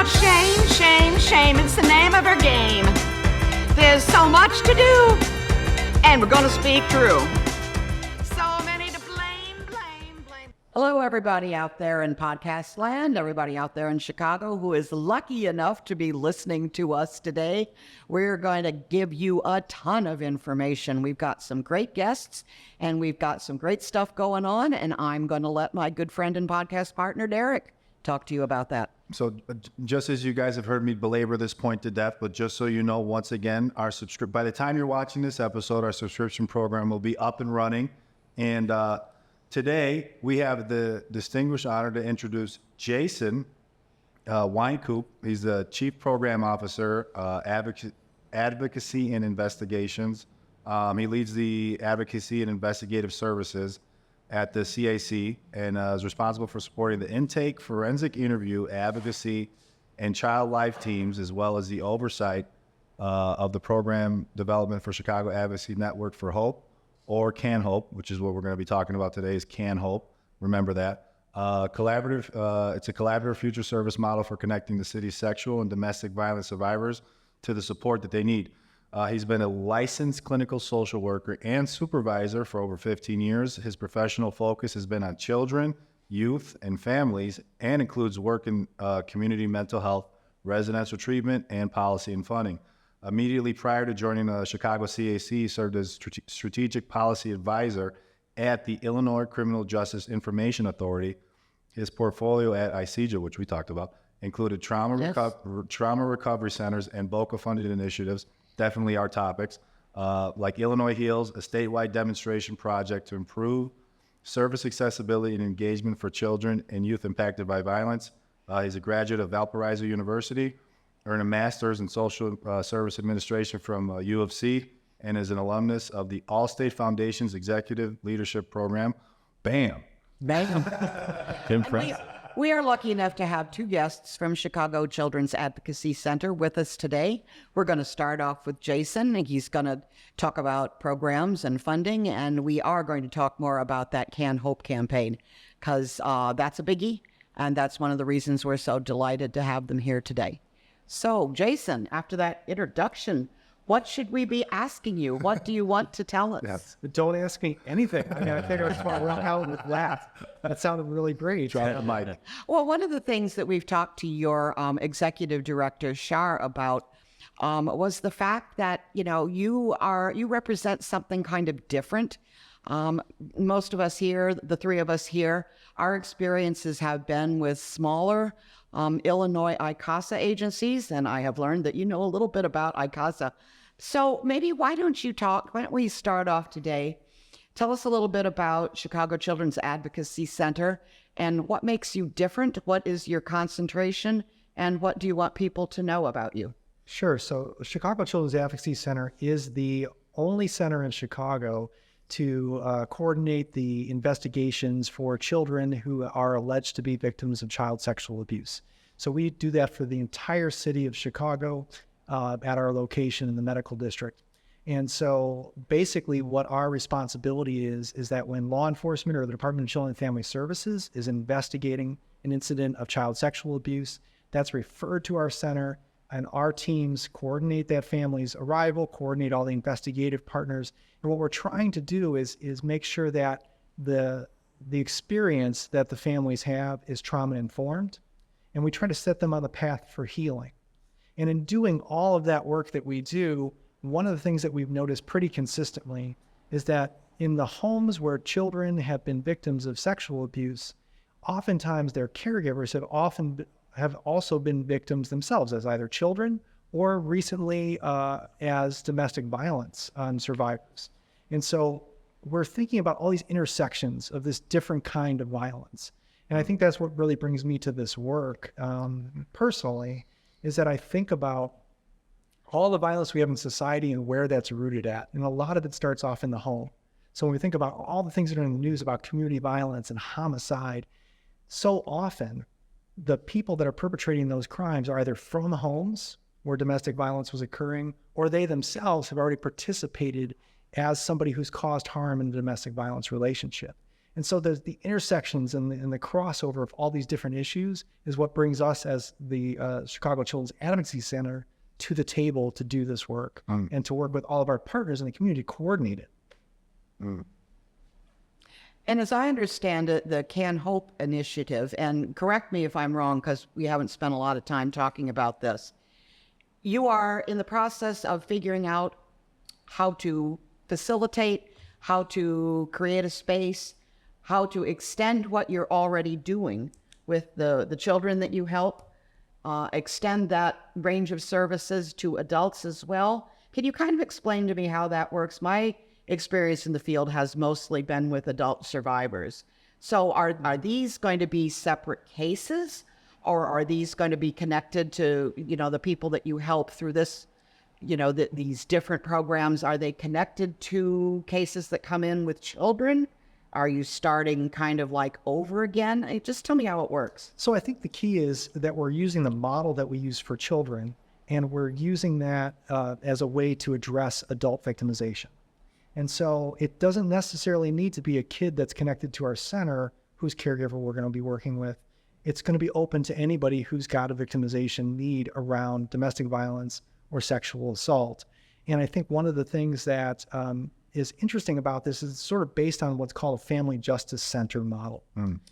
about shame, shame, shame. It's the name of her game. There's so much to do, and we're gonna speak true. So many to blame, blame, blame. Hello, everybody out there in podcast land, everybody out there in Chicago who is lucky enough to be listening to us today. We're going to give you a ton of information. We've got some great guests, and we've got some great stuff going on, and I'm going to let my good friend and podcast partner, Derek, talk to you about that. So just as you guys have heard me belabor this point to death, but just so you know, once again, by the time you're watching this episode, our subscription program will be up and running. And today we have the distinguished honor to introduce Jason Wynkoop. He's the Chief Program Officer, Advocacy and Investigations. He leads the Advocacy and Investigative Services at the CAC and is responsible for supporting the intake, forensic interview, advocacy, and child life teams, as well as the oversight of the program development for Chicago Advocacy Network for Hope, or Can Hope, which is what we're going to be talking about today, is Can Hope. Remember that. It's a collaborative future service model for connecting the city's sexual and domestic violence survivors to the support that they need. He's been a licensed clinical social worker and supervisor for over 15 years. His professional focus has been on children, youth, and families, and includes work in community mental health, residential treatment, and policy and funding. Immediately prior to joining the Chicago CAC, he served as strategic policy advisor at the Illinois Criminal Justice Information Authority. His portfolio at ICJA, which we talked about, included trauma recovery centers and BOCA-funded initiatives. Definitely our topics, like Illinois Heals, a statewide demonstration project to improve service accessibility and engagement for children and youth impacted by violence. He's a graduate of Valparaiso University, earned a master's in social service administration from U of C, and is an alumnus of the Allstate Foundation's Executive Leadership Program. Bam. Bam. Impressive. We are lucky enough to have two guests from Chicago Children's Advocacy Center with us today. We're going to start off with Jason, and he's going to talk about programs and funding, and we are going to talk more about that Can Hope campaign, because that's a biggie, and that's one of the reasons we're so delighted to have them here today. So, Jason, after that introduction, what should we be asking you? What do you want to tell us? Yeah, don't ask me anything. I mean, I think I just want to run out with laugh. That sounded really great. Well, one of the things that we've talked to your executive director, Shar, about was the fact that, you represent something kind of different. Most of us here, the three of us here, our experiences have been with smaller Illinois ICASA agencies, and I have learned that you know a little bit about ICASA. So maybe why don't we start off today? Tell us a little bit about Chicago Children's Advocacy Center and what makes you different, what is your concentration, and what do you want people to know about you? Sure. So Chicago Children's Advocacy Center is the only center in Chicago to coordinate the investigations for children who are alleged to be victims of child sexual abuse. So we do that for the entire city of Chicago at our location in the medical district. And so basically what our responsibility is that when law enforcement or the Department of Children and Family Services is investigating an incident of child sexual abuse, that's referred to our center, and our teams coordinate that family's arrival, coordinate all the investigative partners. And what we're trying to do is make sure that the experience that the families have is trauma informed, and we try to set them on the path for healing. And in doing all of that work that we do, one of the things that we've noticed pretty consistently is that in the homes where children have been victims of sexual abuse, oftentimes their caregivers have also been victims themselves as either children or recently as domestic violence survivors. And so we're thinking about all these intersections of this different kind of violence. And I think that's what really brings me to this work personally, is that I think about all the violence we have in society and where that's rooted at. And a lot of it starts off in the home. So when we think about all the things that are in the news about community violence and homicide, so often the people that are perpetrating those crimes are either from the homes where domestic violence was occurring, or they themselves have already participated as somebody who's caused harm in a domestic violence relationship. And so the intersections and the crossover of all these different issues is what brings us as the Chicago Children's Advocacy Center to the table to do this work and to work with all of our partners in the community to coordinate it. And as I understand it, the Can Hope initiative, and correct me if I'm wrong because we haven't spent a lot of time talking about this, you are in the process of figuring out how to facilitate, how to create a space, how to extend what you're already doing with the children that you help, extend that range of services to adults as well. Can you kind of explain to me how that works? My experience in the field has mostly been with adult survivors. So are these going to be separate cases, or are these going to be connected to, the people that you help through this, these different programs? Are they connected to cases that come in with children? Are you starting kind of like over again? Just tell me how it works. So I think the key is that we're using the model that we use for children, and we're using that as a way to address adult victimization. And so it doesn't necessarily need to be a kid that's connected to our center whose caregiver we're going to be working with. It's going to be open to anybody who's got a victimization need around domestic violence or sexual assault. And I think one of the things that is interesting about this is it's sort of based on what's called a family justice center model.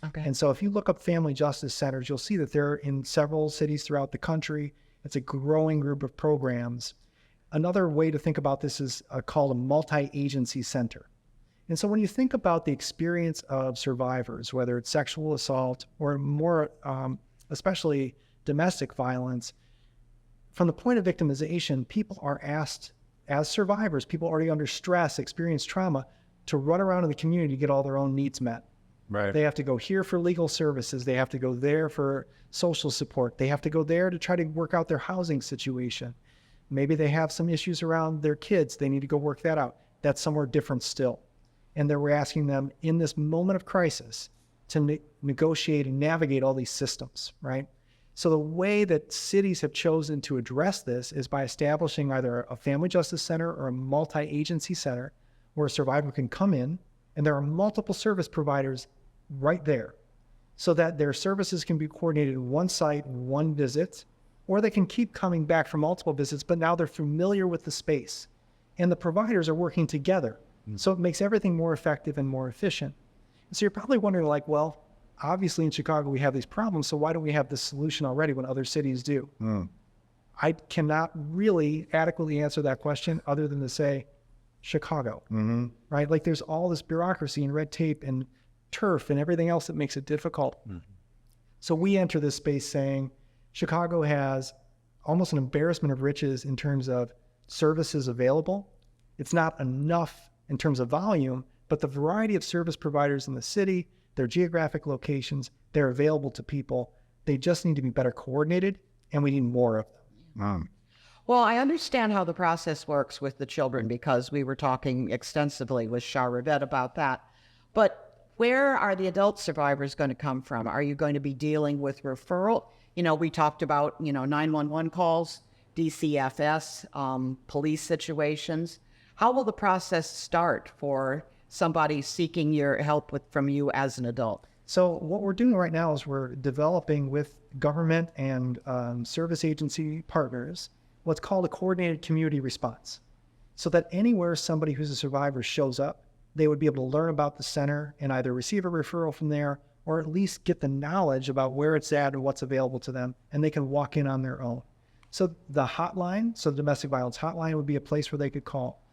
Okay. And so if you look up family justice centers, you'll see that they're in several cities throughout the country. It's a growing group of programs. Another way to think about this is called a multi-agency center. And so when you think about the experience of survivors, whether it's sexual assault or more especially domestic violence, from the point of victimization, people are asked, as survivors, people already under stress, experience trauma, to run around in the community to get all their own needs met. Right. They have to go here for legal services. They have to go there for social support. They have to go there to try to work out their housing situation. Maybe they have some issues around their kids. They need to go work that out. That's somewhere different still. And then we're asking them in this moment of crisis to negotiate and navigate all these systems, right? So the way that cities have chosen to address this is by establishing either a family justice center or a multi-agency center where a survivor can come in, and there are multiple service providers right there so that their services can be coordinated in one site, one visit, or they can keep coming back for multiple visits, but now they're familiar with the space and the providers are working together. So it makes everything more effective and more efficient. And so you're probably wondering like, well, obviously in Chicago we have these problems, so why don't we have this solution already when other cities do? I cannot really adequately answer that question other than to say Chicago, right? Like there's all this bureaucracy and red tape and turf and everything else that makes it difficult. So we enter this space saying Chicago has almost an embarrassment of riches in terms of services available. It's not enough in terms of volume, but the variety of service providers in the city, their geographic locations, they're available to people. They just need to be better coordinated, and we need more of them. Well, I understand how the process works with the children because we were talking extensively with Shar Rivette about that. But where are the adult survivors going to come from? Are you going to be dealing with referral? We talked about, 911 calls, DCFS, police situations. How will the process start for somebody seeking your help from you as an adult? So what we're doing right now is we're developing with government and service agency partners what's called a coordinated community response, so that anywhere somebody who's a survivor shows up, they would be able to learn about the center and either receive a referral from there or at least get the knowledge about where it's at and what's available to them, and they can walk in on their own. So the hotline, so the domestic violence hotline would be a place where they could call.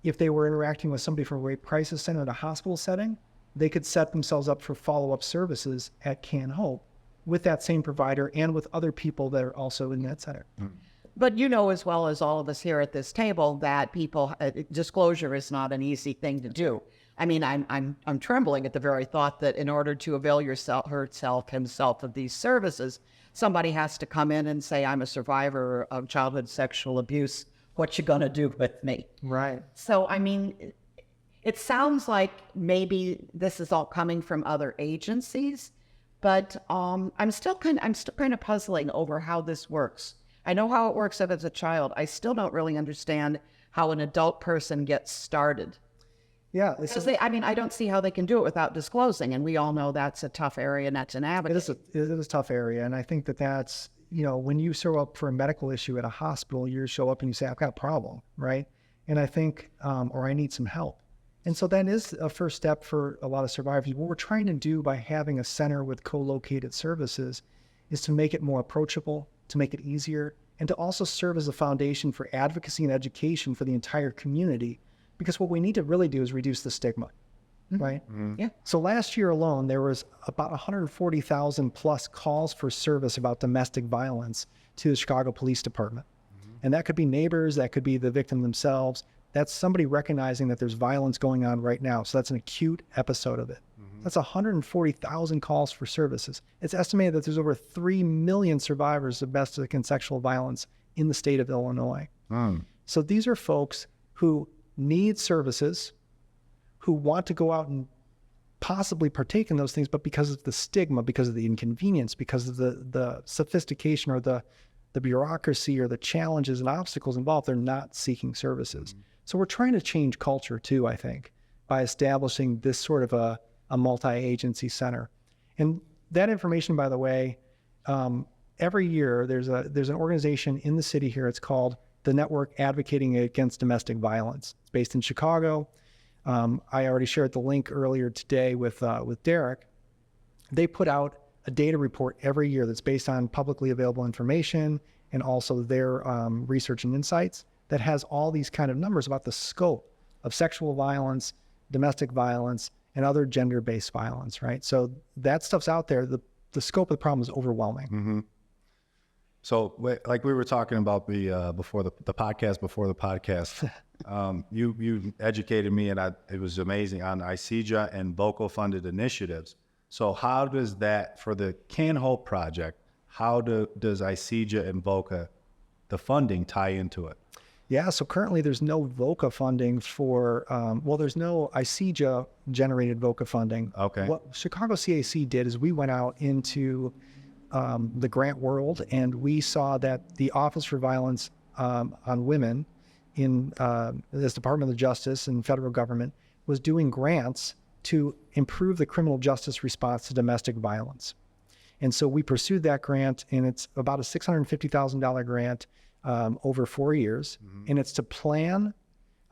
If they were interacting with somebody from a rape crisis center in a hospital setting, they could set themselves up for follow-up services at Can Hope with that same provider and with other people that are also in that center. But you know as well as all of us here at this table that disclosure is not an easy thing to do. I mean, I'm trembling at the very thought that in order to avail himself of these services, somebody has to come in and say, I'm a survivor of childhood sexual abuse. What you gonna do with me? Right. So, I mean, it sounds like maybe this is all coming from other agencies, but I'm still kind of puzzling over how this works. I know how it works as a child. I still don't really understand how an adult person gets started. Yeah, Because I don't see how they can do it without disclosing, and we all know that's a tough area and that's an navigate. it is a tough area, and I think that's, when you show up for a medical issue at a hospital, you show up and you say, I've got a problem, right? And I think, or I need some help. And so that is a first step for a lot of survivors. What we're trying to do by having a center with co-located services is to make it more approachable, to make it easier, and to also serve as a foundation for advocacy and education for the entire community. Because what we need to really do is reduce the stigma, right? Yeah. So last year alone, there was about 140,000 plus calls for service about domestic violence to the Chicago Police Department. And that could be neighbors, that could be the victim themselves. That's somebody recognizing that there's violence going on right now. So that's an acute episode of it. That's 140,000 calls for services. It's estimated that there's over 3 million survivors of domestic and sexual violence in the state of Illinois. So these are folks who need services, who want to go out and possibly partake in those things, but because of the stigma, because of the inconvenience, because of the sophistication or the bureaucracy or the challenges and obstacles involved, they're not seeking services. So we're trying to change culture too, I think, by establishing this sort of a multi-agency center. And that information, by the way, every year there's an organization in the city here. It's called the Network Advocating Against Domestic Violence. It's based in Chicago. I already shared the link earlier today with Derek. They put out a data report every year that's based on publicly available information and also their research and insights that has all these kind of numbers about the scope of sexual violence, domestic violence, and other gender-based violence, right? So that stuff's out there. The scope of the problem is overwhelming. So, like we were talking about before the podcast, you educated me, and it was amazing on ICEJA and VOCA funded initiatives. So, how does that for the Can Hope project? How does ICEJA and VOCA, the funding, tie into it? Yeah, so currently there's no VOCA funding for, there's no ICEJA generated VOCA funding. Okay. What Chicago CAC did is we went out into the grant world, and we saw that the Office for Violence on Women in this Department of Justice and federal government was doing grants to improve the criminal justice response to domestic violence. And so we pursued that grant, and it's about a $650,000 grant over 4 years. And it's to plan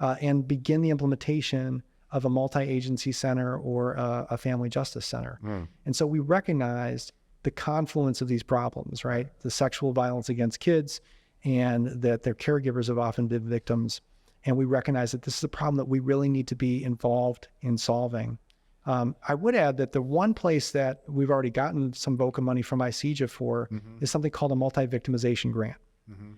and begin the implementation of a multi-agency center or a family justice center. And so we recognized the confluence of these problems, right? The sexual violence against kids, and that their caregivers have often been victims. And we recognize that this is a problem that we really need to be involved in solving. I would add that the one place that we've already gotten some VOCA money from ICEJA for is something called a multi-victimization grant.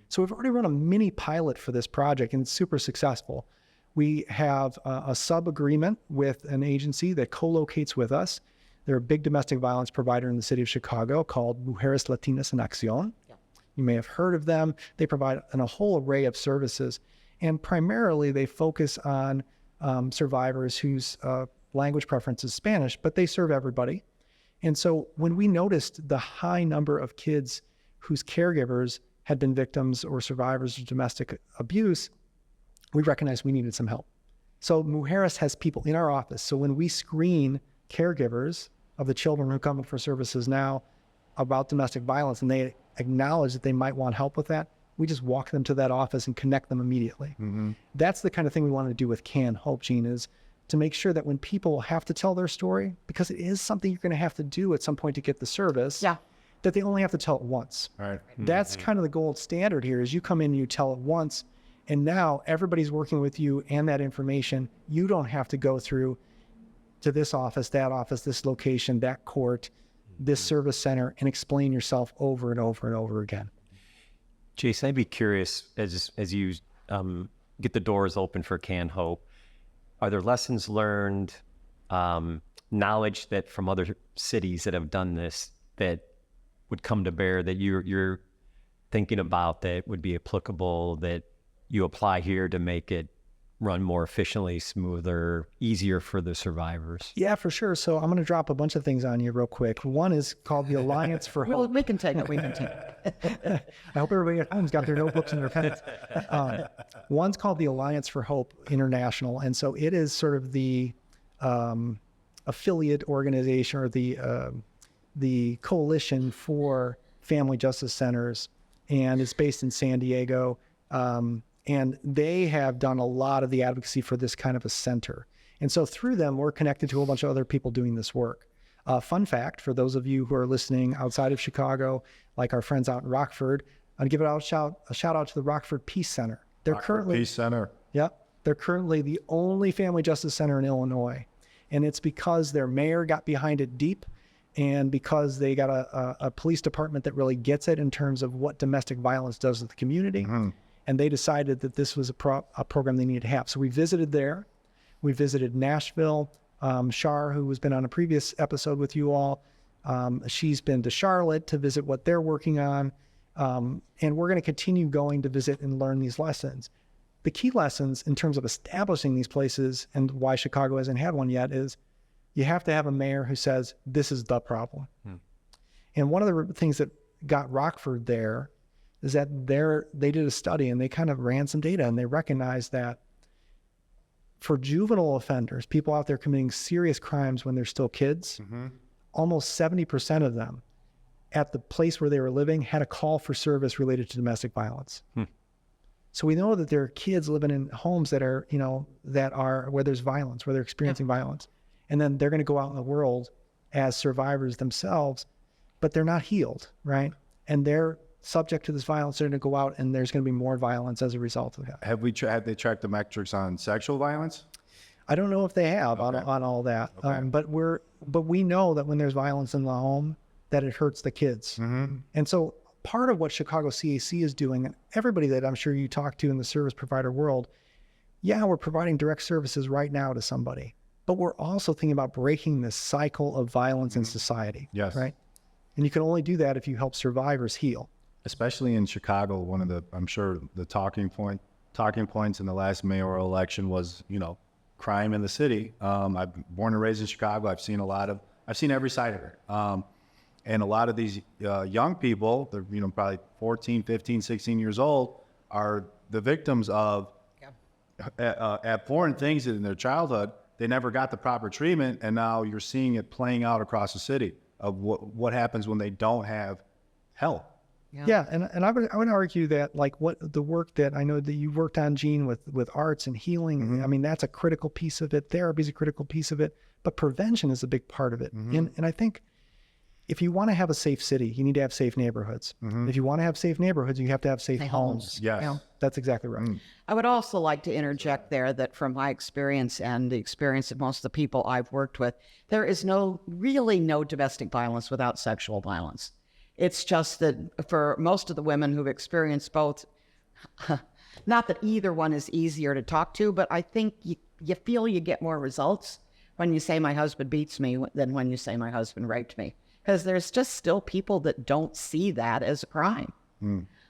So we've already run a mini pilot for this project, and it's super successful. We have a sub-agreement with an agency that co-locates with us. They're a big domestic violence provider in the city of Chicago called Mujeres Latinas en Acción. You may have heard of them. They provide a whole array of services, and primarily they focus on survivors whose language preference is Spanish, but they serve everybody. And so when we noticed the high number of kids whose caregivers had been victims or survivors of domestic abuse, we recognized we needed some help. So Mujeres has people in our office. So when we screen caregivers of the children who come in for services now about domestic violence, and they acknowledge that they might want help with that, we just walk them to that office and connect them immediately. That's the kind of thing we want to do with Can Hope, Gene, is to make sure that when people have to tell their story, because it is something you're going to have to do at some point to get the service, that they only have to tell it once. That's kind of the gold standard here, is you come in and you tell it once, and now everybody's working with you and that information. You don't have to go through to this office, this location, that court, this service center, and explain yourself over and over and over again. Jason, I'd be curious, as you get the doors open for Can Hope, are there lessons learned, knowledge that from other cities that have done this that would come to bear that you're thinking about that would be applicable, that you apply here to make it run more efficiently, smoother, easier for the survivors? Yeah, for sure. So I'm going to drop a bunch of things on you real quick. One is called the Alliance for Hope. Well, we can take it. We can take it. I hope everybody at home's got their notebooks and their pens. One's called the Alliance for Hope International, and so it is sort of the affiliate organization or the coalition for family justice centers, and it's based in San Diego. And they have done a lot of the advocacy for this kind of a center. And so through them, we're connected to a bunch of other people doing this work. Fun fact, for those of you who are listening outside of Chicago, like our friends out in Rockford, I'd give a shout out to the Rockford Peace Center. They're currently Peace Center. Yep. They're currently the only family justice center in Illinois. And it's because their mayor got behind it deep, and because they got a police department that really gets it in terms of what domestic violence does to the community. And they decided that this was a program they needed to have. So we visited there. We visited Nashville. Shar, who has been on a previous episode with you all, she's been to Charlotte to visit what they're working on. And we're going to continue going to visit and learn these lessons. The key lessons in terms of establishing these places, and why Chicago hasn't had one yet, is you have to have a mayor who says, this is the problem. And one of the things that got Rockford there is that they did a study and they kind of ran some data, and they recognized that for juvenile offenders, people out there committing serious crimes when they're still kids, almost 70% of them at the place where they were living had a call for service related to domestic violence. So we know that there are kids living in homes that are, where there's violence, where they're experiencing violence. And then they're going to go out in the world as survivors themselves, but they're not healed, right? And they're subject to this violence. They're going to go out, and there's going to be more violence as a result of that. Have they tracked the metrics on sexual violence? I don't know if they have on all that, but we know that when there's violence in the home, that it hurts the kids. And so part of what Chicago CAC is doing, and everybody that I'm sure you talk to in the service provider world, we're providing direct services right now to somebody, but we're also thinking about breaking this cycle of violence in society. Yes. Right? And you can only do that if you help survivors heal. Especially in Chicago, one of the, I'm sure the talking points in the last mayoral election was, crime in the city. I'm born and raised in Chicago. I've seen every side of it. And a lot of these young people, they're, probably 14, 15, 16 years old, are the victims of abhorrent things in their childhood. They never got the proper treatment, and now you're seeing it playing out across the city of what happens when they don't have help. Yeah, and I would argue that, like, what the work that I know that you worked on, Gene, with arts and healing, I mean, that's a critical piece of it. Therapy is a critical piece of it, but prevention is a big part of it. And I think if you want to have a safe city, you need to have safe neighborhoods. If you want to have safe neighborhoods, you have to have safe homes. Yes. That's exactly right. I would also like to interject there that from my experience and the experience of most of the people I've worked with, there is really no domestic violence without sexual violence. It's just that for most of the women who've experienced both, not that either one is easier to talk to, but I think you feel you get more results when you say my husband beats me than when you say my husband raped me. Because there's just still people that don't see that as a crime.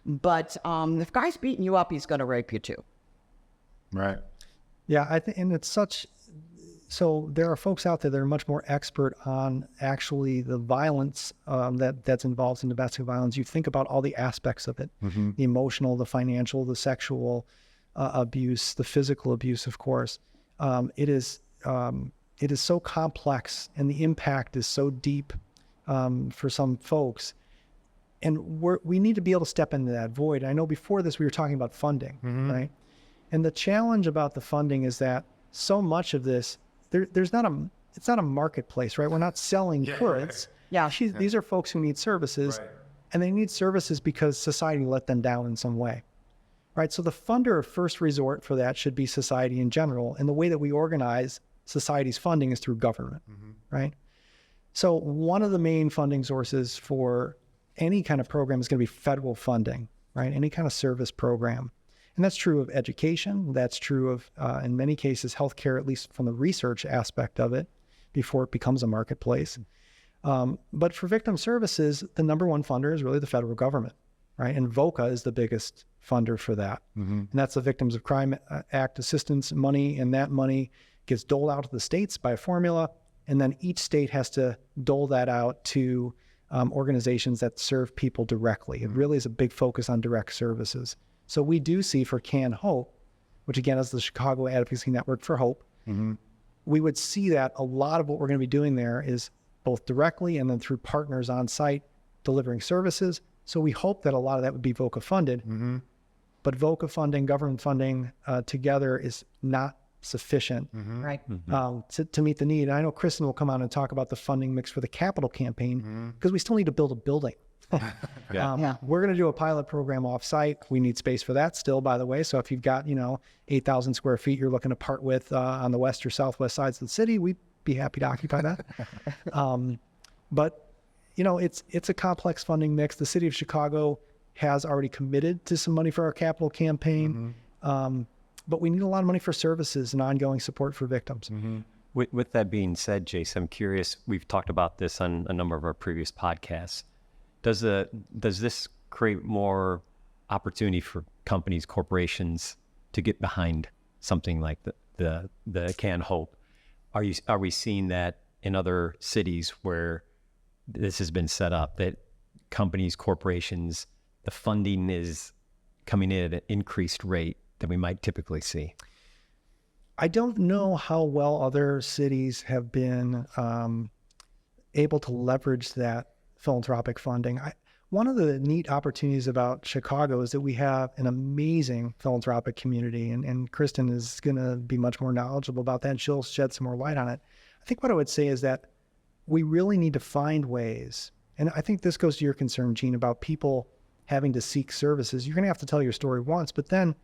But if a guy's beating you up, he's going to rape you too. Right. Yeah, I think, and it's such. So there are folks out there that are much more expert on actually the violence that's involved in domestic violence. You think about all the aspects of it: the emotional, the financial, the sexual abuse, the physical abuse. Of course, it is so complex, and the impact is so deep for some folks. And we need to be able to step into that void. I know before this we were talking about funding, right? And the challenge about the funding is that so much of this, it's not a marketplace, right? We're not selling goods. These are folks who need services, and they need services because society let them down in some way, right? So the funder of first resort for that should be society in general. And the way that we organize society's funding is through government, right? So one of the main funding sources for any kind of program is going to be federal funding, right? Any kind of service program. And that's true of education. That's true of, in many cases, healthcare, at least from the research aspect of it, before it becomes a marketplace. But for victim services, the number one funder is really the federal government, right? And VOCA is the biggest funder for that. And that's the Victims of Crime Act assistance money, and that money gets doled out to the states by a formula, and then each state has to dole that out to organizations that serve people directly. It really is a big focus on direct services. So we do see for Can Hope which again is the Chicago Advocacy Network for Hope, we would see that a lot of what we're going to be doing there is both directly and then through partners on site delivering services. So we hope that a lot of that would be VOCA funded, but VOCA funding, government funding together is not sufficient Right. to meet the need. And I know Kristen will come on and talk about the funding mix for the capital campaign because we still need to build a building. We're going to do a pilot program off-site. We need space for that still, by the way. So if you've got, 8,000 square feet you're looking to part with on the west or southwest sides of the city, we'd be happy to occupy that. But, it's a complex funding mix. The city of Chicago has already committed to some money for our capital campaign. But we need a lot of money for services and ongoing support for victims. With that being said, Jason, I'm curious, we've talked about this on a number of our previous podcasts. Does this create more opportunity for companies, corporations to get behind something like the Can Hope? Are we seeing that in other cities where this has been set up, that companies, corporations, the funding is coming in at an increased rate than we might typically see? I don't know how well other cities have been able to leverage that philanthropic funding. One of the neat opportunities about Chicago is that we have an amazing philanthropic community, and Kristen is going to be much more knowledgeable about that, and she'll shed some more light on it. I think what I would say is that we really need to find ways, and I think this goes to your concern, Gene, about people having to seek services. You're going to have to tell your story once, but then,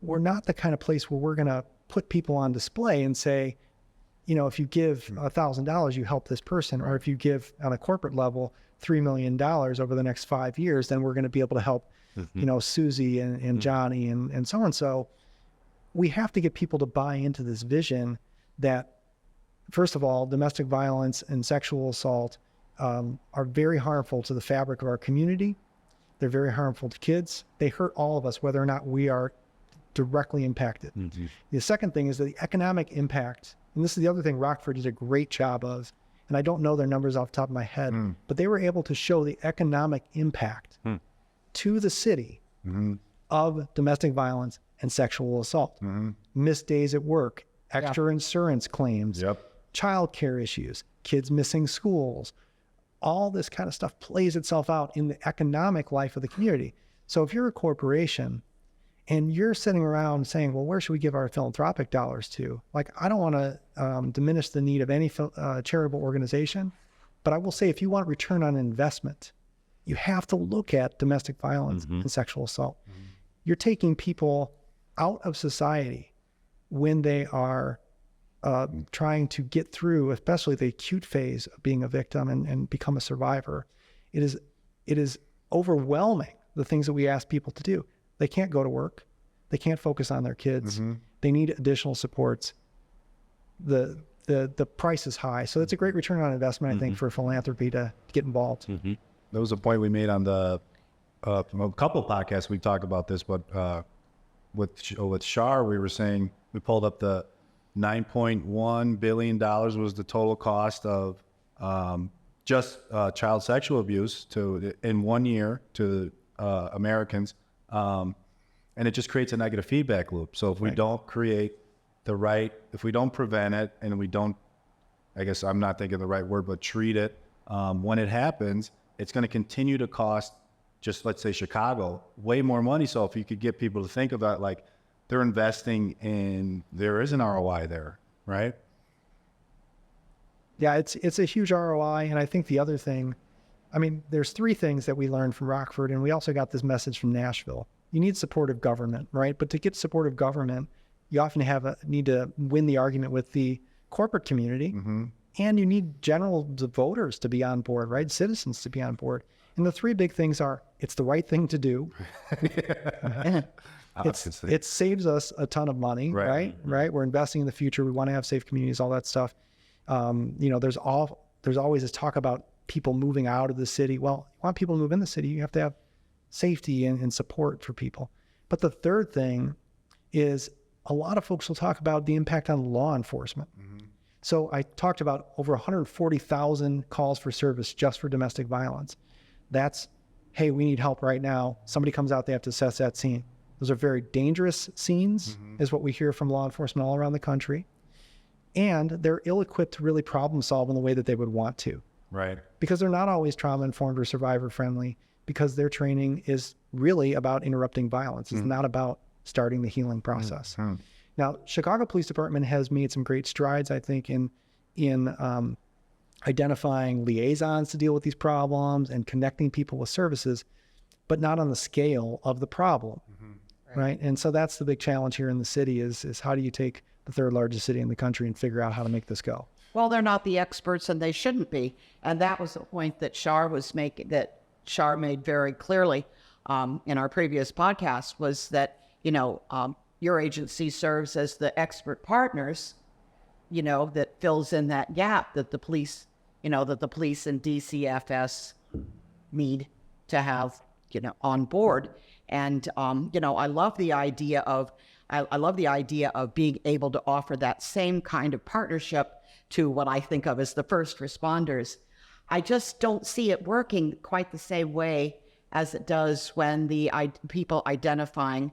we're not the kind of place where we're going to put people on display and say, if you give $1,000, you help this person, or if you give on a corporate level $3 million over the next 5 years, then we're going to be able to help, Susie and Johnny and so on. So we have to get people to buy into this vision that, first of all, domestic violence and sexual assault are very harmful to the fabric of our community. They're very harmful to kids. They hurt all of us, whether or not we are directly impacted. The second thing is that the economic impact, and this is the other thing Rockford did a great job of, and I don't know their numbers off the top of my head, but they were able to show the economic impact to the city of domestic violence and sexual assault. Missed days at work, extra insurance claims, childcare issues, kids missing schools. All this kind of stuff plays itself out in the economic life of the community. So if you're a corporation and you're sitting around saying, well, where should we give our philanthropic dollars to? Like, I don't want to diminish the need of any charitable organization, but I will say, if you want return on investment, you have to look at domestic violence and sexual assault. You're taking people out of society when they are trying to get through, especially the acute phase of being a victim and become a survivor. It is overwhelming, the things that we ask people to do. They can't go to work. They can't focus on their kids. They need additional supports. The price is high. So it's a great return on investment, I think, for philanthropy to get involved. There was a point we made on the a couple podcasts we talked about this, but with Shar, we were saying, we pulled up the $9.1 billion was the total cost of just child sexual abuse in 1 year to Americans. And it just creates a negative feedback loop. So if we don't create if we don't prevent it, and we don't, I guess I'm not thinking the right word, but treat it, when it happens, it's going to continue to cost, just let's say Chicago, way more money. So if you could get people to think about, like, they're investing in, there is an ROI there, right? Yeah, it's a huge ROI. And I think the other thing, there's three things that we learned from Rockford, and we also got this message from Nashville. You need supportive government, right? But to get supportive government, you often need to win the argument with the corporate community, and you need the voters to be on board, right? Citizens to be on board. And the three big things are, it's the right thing to do. It saves us a ton of money, right? We're investing in the future. We want to have safe communities, all that stuff. There's always this talk about people moving out of the city. Well, you want people to move in the city, you have to have safety and support for people. But the third thing is, a lot of folks will talk about the impact on law enforcement. So I talked about over 140,000 calls for service just for domestic violence. That's, hey, we need help right now. Somebody comes out, they have to assess that scene. Those are very dangerous scenes, is what we hear from law enforcement all around the country. And they're ill-equipped to really problem solve in the way that they would want to. Right. Because they're not always trauma-informed or survivor-friendly, because their training is really about interrupting violence. It's not about starting the healing process. Now, Chicago Police Department has made some great strides, I think, in identifying liaisons to deal with these problems and connecting people with services, but not on the scale of the problem, right? And so that's the big challenge here in the city is how do you take the third largest city in the country and figure out how to make this go? Well, they're not the experts, and they shouldn't be. And that was the point that Shar was making, that Shar made very clearly in our previous podcast, was that, your agency serves as the expert partners, that fills in that gap that the police, that the police and DCFS need to have, on board. And, I love the idea of, I love the idea of being able to offer that same kind of partnership to what I think of as the first responders. I just don't see it working quite the same way as it does when the people identifying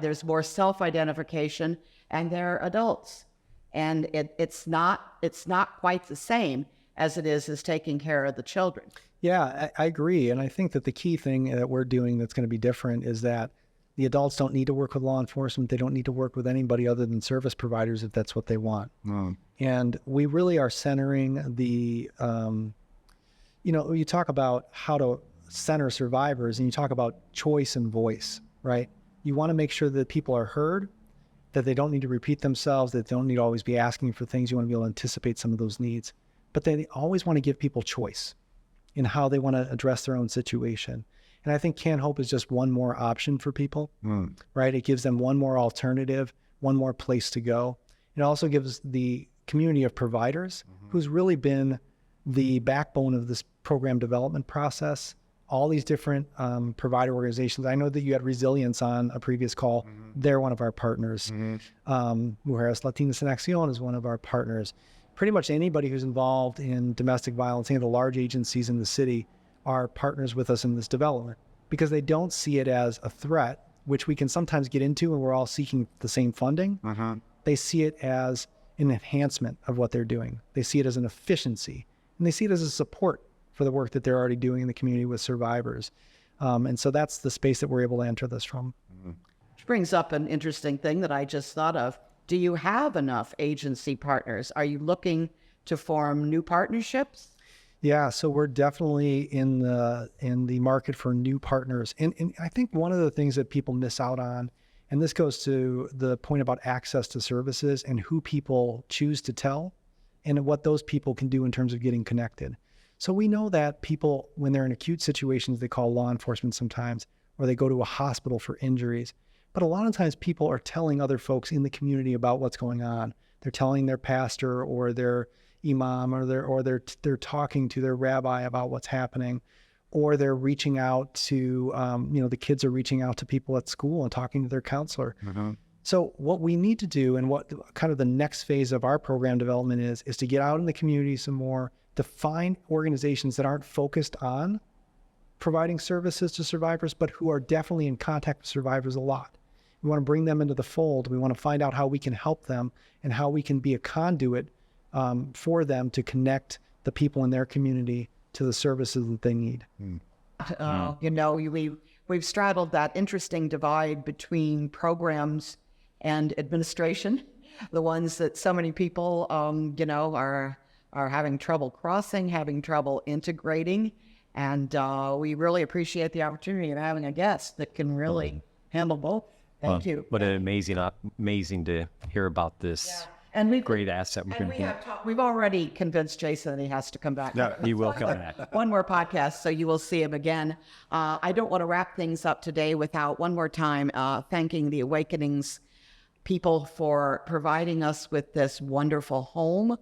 there's more self-identification, and they're adults. And it's not quite the same as it is as taking care of the children. Yeah, I agree. And I think that the key thing that we're doing that's going to be different is that the adults don't need to work with law enforcement. They don't need to work with anybody other than service providers if that's what they want. And we really are centering the, you talk about how to center survivors, and you talk about choice and voice, right? You want to make sure that people are heard, that they don't need to repeat themselves, that they don't need to always be asking for things. You want to be able to anticipate some of those needs. But they always want to give people choice in how they want to address their own situation. And I think Can Hope is just one more option for people, right? It gives them one more alternative, one more place to go. It also gives the community of providers, who's really been the backbone of this program development process, all these different provider organizations. I know that you had Resilience on a previous call. They're one of our partners. Mujeres Latinas en Acción is one of our partners. Pretty much anybody who's involved in domestic violence, any of the large agencies in the city, are partners with us in this development because they don't see it as a threat, which we can sometimes get into when we're all seeking the same funding. They see it as an enhancement of what they're doing. They see it as an efficiency, and they see it as a support for the work that they're already doing in the community with survivors. And so that's the space that we're able to enter this from. Which brings up an interesting thing that I just thought of. Do you have enough agency partners? Are you looking to form new partnerships? Yeah, so we're definitely in the market for new partners. And I think one of the things that people miss out on, and this goes to the point about access to services and who people choose to tell and what those people can do in terms of getting connected. So we know that people, when they're in acute situations, they call law enforcement sometimes, or they go to a hospital for injuries. But a lot of times people are telling other folks in the community about what's going on. They're telling their pastor or their imam, or they're talking to their rabbi about what's happening, or they're reaching out to, the kids are reaching out to people at school and talking to their counselor. So what we need to do, and what kind of the next phase of our program development is to get out in the community some more, to find organizations that aren't focused on providing services to survivors, but who are definitely in contact with survivors a lot. We want to bring them into the fold. We want to find out how we can help them and how we can be a conduit for them to connect the people in their community to the services that they need. We've straddled that interesting divide between programs and administration, the ones that so many people, are having trouble crossing, having trouble integrating. And we really appreciate the opportunity of having a guest that can really handle both. Thank you. What an amazing to hear about this great asset. We've already convinced Jason that he has to come back. Yeah, he will come back. One more podcast, so you will see him again. I don't want to wrap things up today without one more time thanking the Awakenings people for providing us with this wonderful home.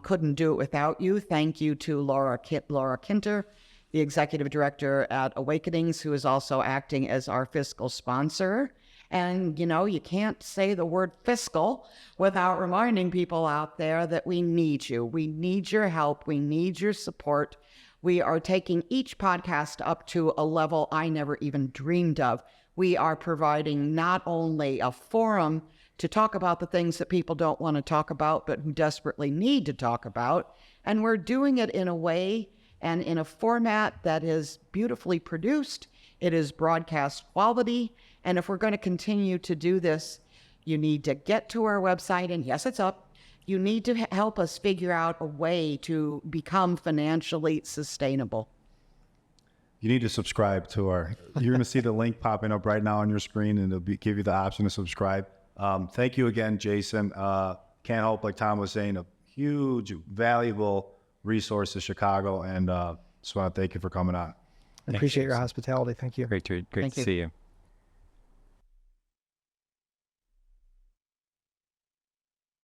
Couldn't do it without you. Thank you to Laura Kinter, the executive director at Awakenings, who is also acting as our fiscal sponsor. And, you can't say the word fiscal without reminding people out there that we need you. We need your help. We need your support. We are taking each podcast up to a level I never even dreamed of. we are providing not only a forum to talk about the things that people don't want to talk about, but who desperately need to talk about, and we're doing it in a way and in a format that is beautifully produced. It is broadcast quality. And if we're going to continue to do this, you need to get to our website, and yes, it's up. You need to help us figure out a way to become financially sustainable. You need to subscribe to our, you're going to see the link popping up right now on your screen, and it'll give you the option to subscribe. Thank you again, Jason. Can't Hope, like Tom was saying, a huge, valuable resource to Chicago, and just want to thank you for coming on. I appreciate your hospitality. Thank you. Great to Thank you. see you.